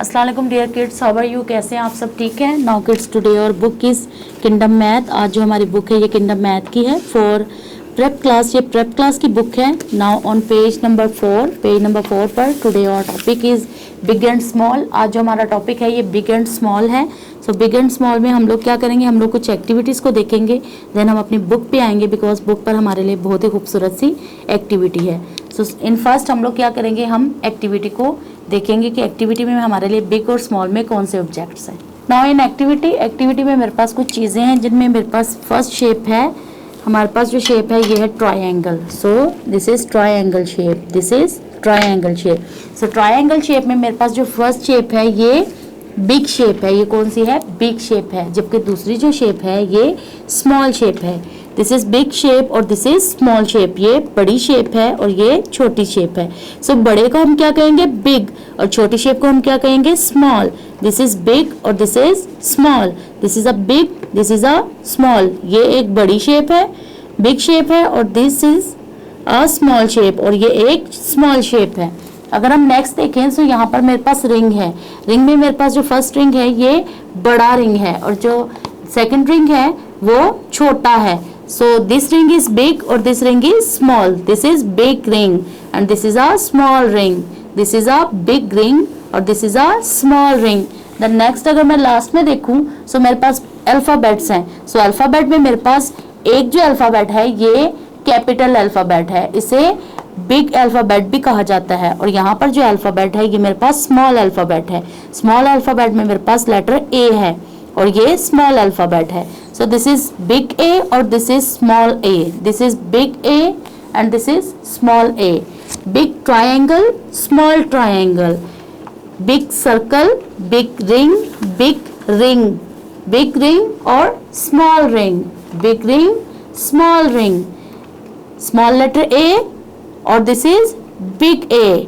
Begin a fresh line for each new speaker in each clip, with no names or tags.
अस्सलाम वालेकुम dear kids, how are you? कैसे हैं आप सब? ठीक है। Now kids, today our book is Kingdom Math. आज जो हमारी बुक है ये किंगडम मैथ की है फॉर प्रेप क्लास। ये प्रेप क्लास की बुक है। नाउ ऑन पेज नंबर 4 पर टुडे और topic is big and small. आज जो हमारा टॉपिक है ये बिग एंड स्मॉल है। सो बिग एंड स्मॉल में हम लोग क्या करेंगे, हम लोग कुछ एक्टिविटीज़ को देखेंगे, देन हम अपनी बुक पे आएंगे बिकॉज बुक पर हमारे लिए बहुत ही खूबसूरत सी एक्टिविटी है। सो इन फर्स्ट हम लोग क्या करेंगे, हम एक्टिविटी को देखेंगे कि एक्टिविटी में हमारे लिए बिग और स्मॉल में कौन से ऑब्जेक्ट्स हैं। नाउ इन एक्टिविटी में मेरे पास कुछ चीज़ें हैं जिनमें मेरे पास फर्स्ट शेप है। हमारे पास जो शेप है ये है triangle. So this is triangle shape, this is triangle shape. So triangle shape में मेरे पास जो फर्स्ट शेप है ये बिग शेप है। ये कौन सी है? बिग शेप है। जबकि दूसरी जो शेप है ये स्मॉल शेप है। दिस इज बिग शेप और दिस इज स्मॉल शेप। ये बड़ी शेप है और ये छोटी शेप है। सो बड़े को हम क्या कहेंगे? बिग, और छोटी शेप को हम क्या कहेंगे? स्मॉल। दिस इज बिग और this is small. This is a big, this is a small. ये एक बड़ी शेप है, बिग शेप है, और this is a small shape, और ये एक स्मॉल शेप है। अगर हम नेक्स्ट देखें तो यहाँ पर मेरे पास रिंग है। रिंग में मेरे पास जो फर्स्ट रिंग है ये बड़ा रिंग है और जो सेकंड रिंग है वो छोटा है। So this ring is big और this ring is small. This is big ring and this is a small ring. This is a big ring और this is a small ring. The next अगर मैं last में देखूं सो मेरे पास alphabets हैं। सो alphabet में मेरे पास एक जो अल्फाबेट है ये कैपिटल अल्फाबेट है, इसे बिग अल्फाबेट भी कहा जाता है। और यहाँ पर जो अल्फाबेट है ये मेरे पास स्मॉल अल्फाबेट है। स्मॉल अल्फाबेट में मेरे पास लेटर ए है और ये स्मॉल अल्फाबेट है। So this is big A और this is small A. This is big A and this is small A. Big triangle, small triangle. Big circle, big ring, big ring. Big ring और small ring. Big ring, small ring. Small letter A और this is big A,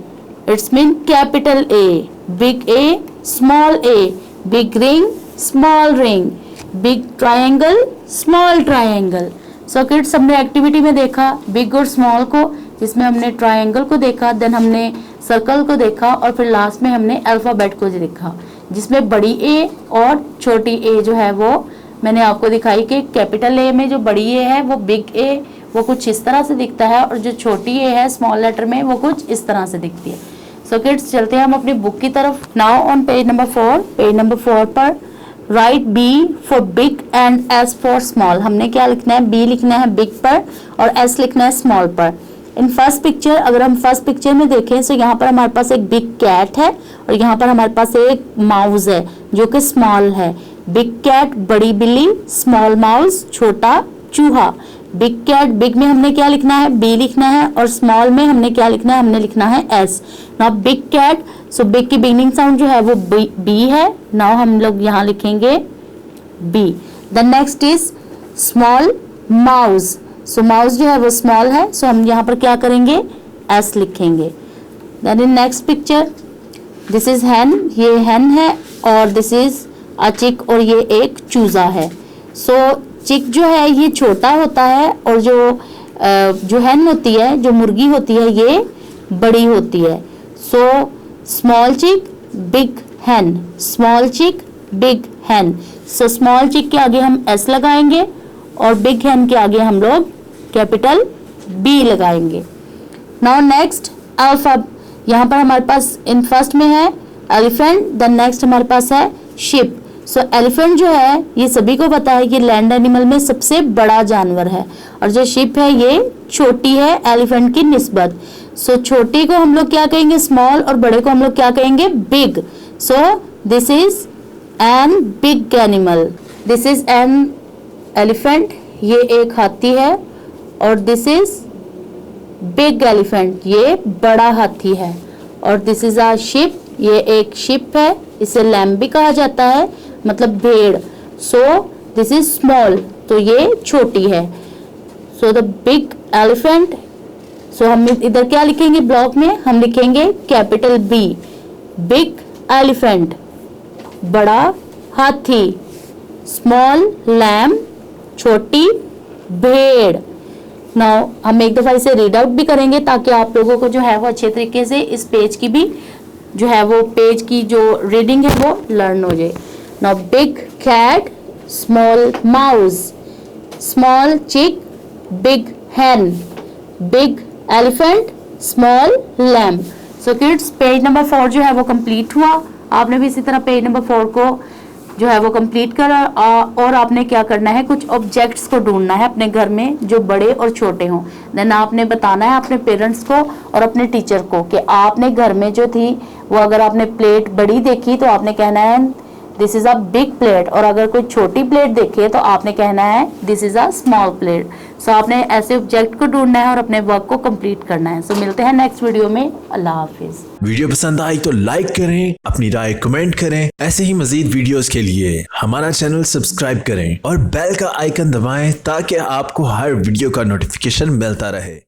it's mean capital A. Big A, small A. Big ring, small ring. Big triangle, small triangle. So kids, हमने activity में देखा big और small को, जिसमें हमने triangle को देखा, देन हमने सर्कल को देखा और फिर लास्ट में हमने अल्फाबेट को देखा, जिसमें बड़ी ए और छोटी ए जो है वो मैंने आपको दिखाई कि कैपिटल ए में जो बड़ी ए है वो बिग ए वो कुछ इस तरह से दिखता है और जो छोटी ए है स्मॉल लेटर में वो कुछ इस तरह से दिखती है। सो किड्स, चलते हैं हम अपनी बुक की तरफ। नाउ ऑन पेज नंबर 4 पर write B for big and S for small. हमने क्या लिखना है? बी लिखना है बिग पर और एस लिखना है स्मॉल पर। इन फर्स्ट पिक्चर, अगर हम फर्स्ट पिक्चर में देखें तो यहाँ पर हमारे पास एक बिग कैट है और यहाँ पर हमारे पास एक माउस है जो कि स्मॉल है। बिग कैट बड़ी बिल्ली, स्मॉल माउस छोटा चूहा। बिग कैट, बिग में हमने क्या लिखना है? बी लिखना है और स्मॉल में हमने क्या लिखना है? हमने लिखना है S. Now big cat, so big की बिगनिंग साउंड जो है वो बी है। नाउ हम लोग यहाँ लिखेंगे B. The next is small mouse. So mouse जो है वो स्मॉल है, सो हम यहाँ पर क्या करेंगे? एस लिखेंगे। Then in next picture this is hen, ये हैन है और दिस इज अ चिक और ये एक चूजा है। सो चिक जो है ये छोटा होता है और जो हैन होती है, जो मुर्गी होती है, ये बड़ी होती है। सो स्मॉल चिक, बिग हैन। स्मॉल चिक, बिग हैन। सो स्मॉल चिक के आगे हम एस लगाएंगे और बिग हैन के आगे हम लोग कैपिटल बी लगाएंगे। नाउ नेक्स्ट अल्फा, यहाँ पर हमारे पास इन फर्स्ट में है एलिफेंट, देन नेक्स्ट हमारे पास है शिप। सो एलिफेंट जो है ये सभी को पता है कि लैंड एनिमल में सबसे बड़ा जानवर है और जो शिप है ये छोटी है एलिफेंट की निस्बत। सो छोटी को हम लोग क्या कहेंगे? स्मॉल, और बड़े को हम लोग क्या कहेंगे? Big. So this is an big animal. This is an elephant, ये एक हाथी है, और दिस इज बिग एलिफेंट, ये बड़ा हाथी है। और दिस इज अ शिप, ये एक शिप है, इसे लैम्ब भी कहा जाता है, मतलब भेड़। सो दिस इज स्मॉल, तो ये छोटी है। सो द बिग एलिफेंट, सो हम इधर क्या लिखेंगे? ब्लॉक में हम लिखेंगे कैपिटल बी। बिग एलिफेंट, बड़ा हाथी। स्मॉल लैम्ब, छोटी भेड़। नाउ हम एक दफा इसे रीड आउट भी करेंगे ताकि आप लोगों को जो है वो अच्छे तरीके से इस पेज की भी जो है वो पेज की जो रीडिंग है वो लर्न हो जाए। Now big cat, small mouse, small chick, big hen, big elephant, small lamb। So kids page number 4 जो है वो कंप्लीट हुआ। आपने भी इसी तरह पेज नंबर 4 को जो है वो कंप्लीट करा और आपने क्या करना है, कुछ ऑब्जेक्ट्स को ढूंढना है अपने घर में जो बड़े और छोटे हों। देन आपने बताना है अपने पेरेंट्स को और अपने टीचर को कि आपने घर में जो थी वो, अगर आपने प्लेट बड़ी देखी तो आपने कहना है this is a big plate, और अगर कोई छोटी प्लेट देखे तो आपने कहना है this is a small plate. So आपने ऐसे ऑब्जेक्ट को ढूंढना है और अपने वर्क को कंप्लीट करना है। सो मिलते हैं नेक्स्ट वीडियो में। अल्लाह हाफिज।
वीडियो पसंद आई तो लाइक करें, अपनी राय कमेंट करें। ऐसे ही मजीद वीडियोस के लिए हमारा चैनल सब्सक्राइब करें और बेल का आइकन दबाएं ताकि आपको हर वीडियो का नोटिफिकेशन मिलता रहे।